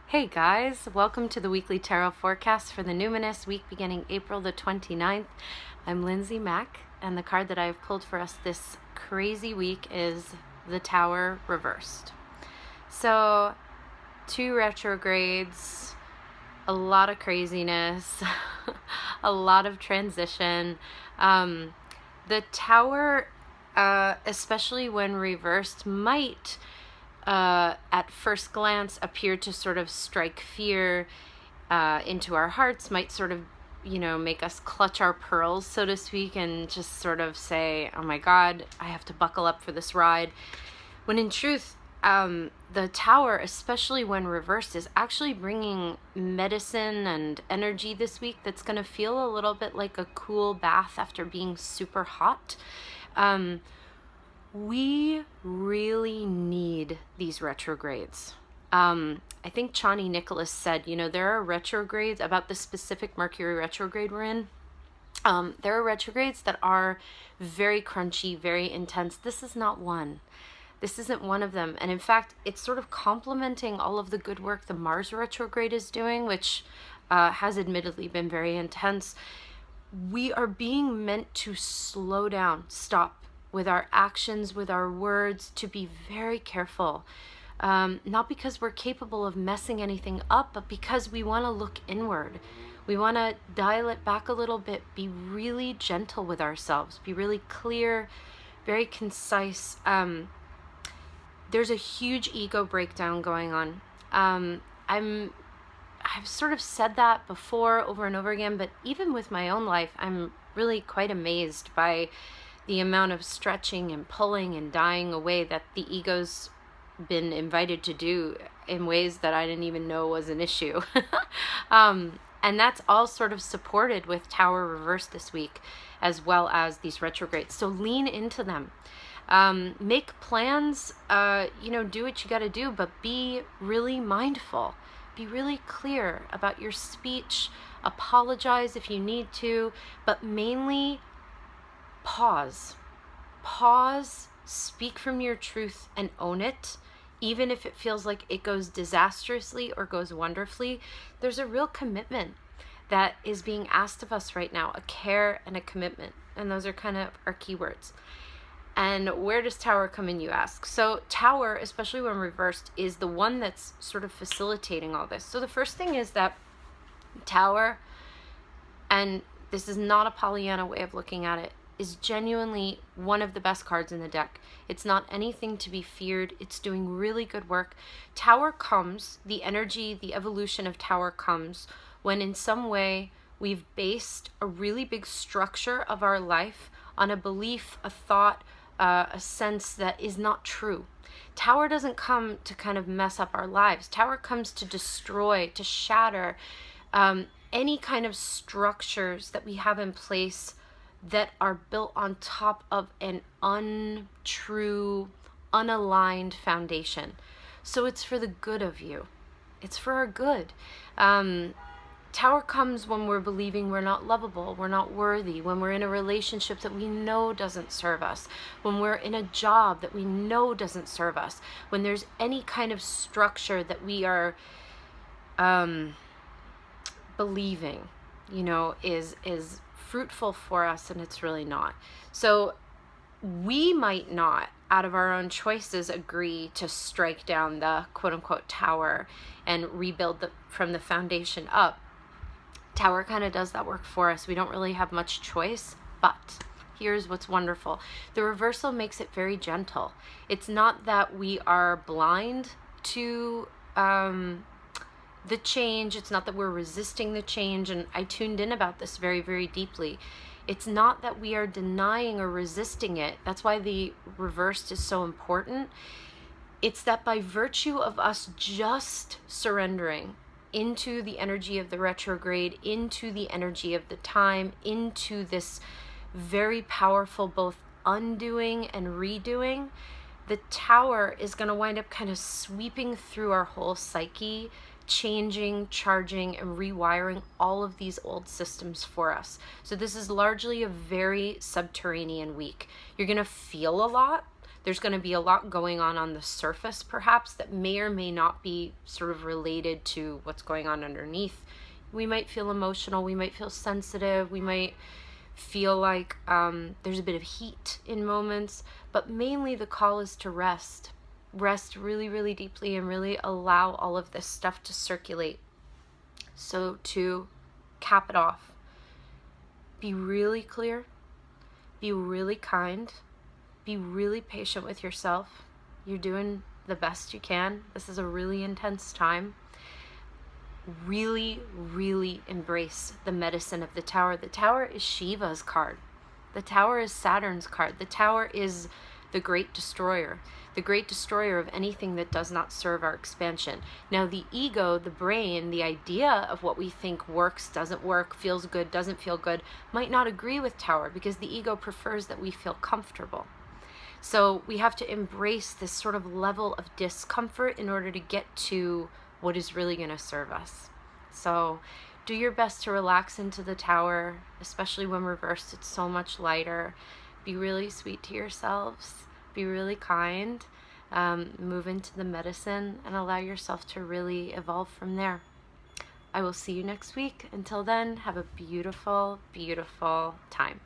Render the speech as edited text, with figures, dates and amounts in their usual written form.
Hey guys, welcome to the weekly tarot forecast for the numinous week beginning April the 29th. I'm Lindsay Mack, and the card that I have pulled for us this crazy week is the Tower reversed. So, 2 retrogrades, a lot of craziness, a lot of transition. The Tower, especially when reversed, might at first glance appear to sort of strike fear into our hearts, might sort of, make us clutch our pearls, so to speak, and just sort of say, oh my God, I have to buckle up for this ride. When in truth, the Tower, especially when reversed, is actually bringing medicine and energy this week that's going to feel a little bit like a cool bath after being super hot. We really need these retrogrades. I think Chani Nicholas said, there are retrogrades about the specific Mercury retrograde we're in. There are retrogrades that are very crunchy, very intense. This is not one. This isn't one of them. And in fact, it's sort of complementing all of the good work the Mars retrograde is doing, which has admittedly been very intense. We are being meant to slow down, stop with our actions, with our words, to be very careful. Not because we're capable of messing anything up, but because we want to look inward. We want to dial it back a little bit, be really gentle with ourselves, be really clear, very concise. There's a huge ego breakdown going on. I've sort of said that before over and over again, but even with my own life, I'm really quite amazed by the amount of stretching and pulling and dying away that the ego's been invited to do in ways that I didn't even know was an issue. And that's all sort of supported with Tower reversed this week, as well as these retrogrades. So lean into them. Make plans, do what you got to do, but be really mindful. Be really clear about your speech. Apologize if you need to, but mainly pause, speak from your truth and own it. Even if it feels like it goes disastrously or goes wonderfully, there's a real commitment that is being asked of us right now, a care and a commitment. And those are kind of our keywords. And where does Tower come in, you ask? So Tower, especially when reversed, is the one that's sort of facilitating all this. So the first thing is that Tower, and this is not a Pollyanna way of looking at it, is genuinely one of the best cards in the deck. It's not anything to be feared. It's doing really good work. Tower comes, the energy, the evolution of Tower comes when in some way we've based a really big structure of our life on a belief, a thought, a sense that is not true. Tower doesn't come to kind of mess up our lives. Tower comes to destroy, to shatter any kind of structures that we have in place that are built on top of an untrue, unaligned foundation. So it's for the good of you. It's for our good. Tower comes when we're believing we're not lovable, we're not worthy, when we're in a relationship that we know doesn't serve us, when we're in a job that we know doesn't serve us, when there's any kind of structure that we are believing, is fruitful for us, and it's really not. So we might not, out of our own choices, agree to strike down the quote-unquote Tower and rebuild from the foundation up. Tower kind of does that work for us. We don't really have much choice, but here's what's wonderful. The reversal makes it very gentle. It's not that we are blind to the change. It's not that we're resisting the change, and I tuned in about this very, very deeply. It's not that we are denying or resisting it. That's why the reversed is so important. It's that by virtue of us just surrendering into the energy of the retrograde, into the energy of the time, into this very powerful both undoing and redoing, the Tower is going to wind up kind of sweeping through our whole psyche, changing, charging, and rewiring all of these old systems for us. So this is largely a very subterranean week. You're going to feel a lot. There's going to be a lot going on the surface, perhaps, that may or may not be sort of related to what's going on underneath. We might feel emotional, we might feel sensitive, we might feel like there's a bit of heat in moments, but mainly the call is to rest. Rest really, really deeply and really allow all of this stuff to circulate. So to cap it off, be really clear, be really kind, be really patient with yourself. You're doing the best you can. This is a really intense time. Really, really embrace the medicine of the Tower. The Tower is Shiva's card. The Tower is Saturn's card. The Tower is the great destroyer of anything that does not serve our expansion. Now, the ego, the brain, the idea of what we think works, doesn't work, feels good, doesn't feel good, might not agree with Tower, because the ego prefers that we feel comfortable. So we have to embrace this sort of level of discomfort in order to get to what is really going to serve us. So do your best to relax into the Tower, especially when reversed. It's so much lighter. Be really sweet to yourselves. Be really kind. Move into the medicine and allow yourself to really evolve from there. I will see you next week. Until then, have a beautiful, beautiful time.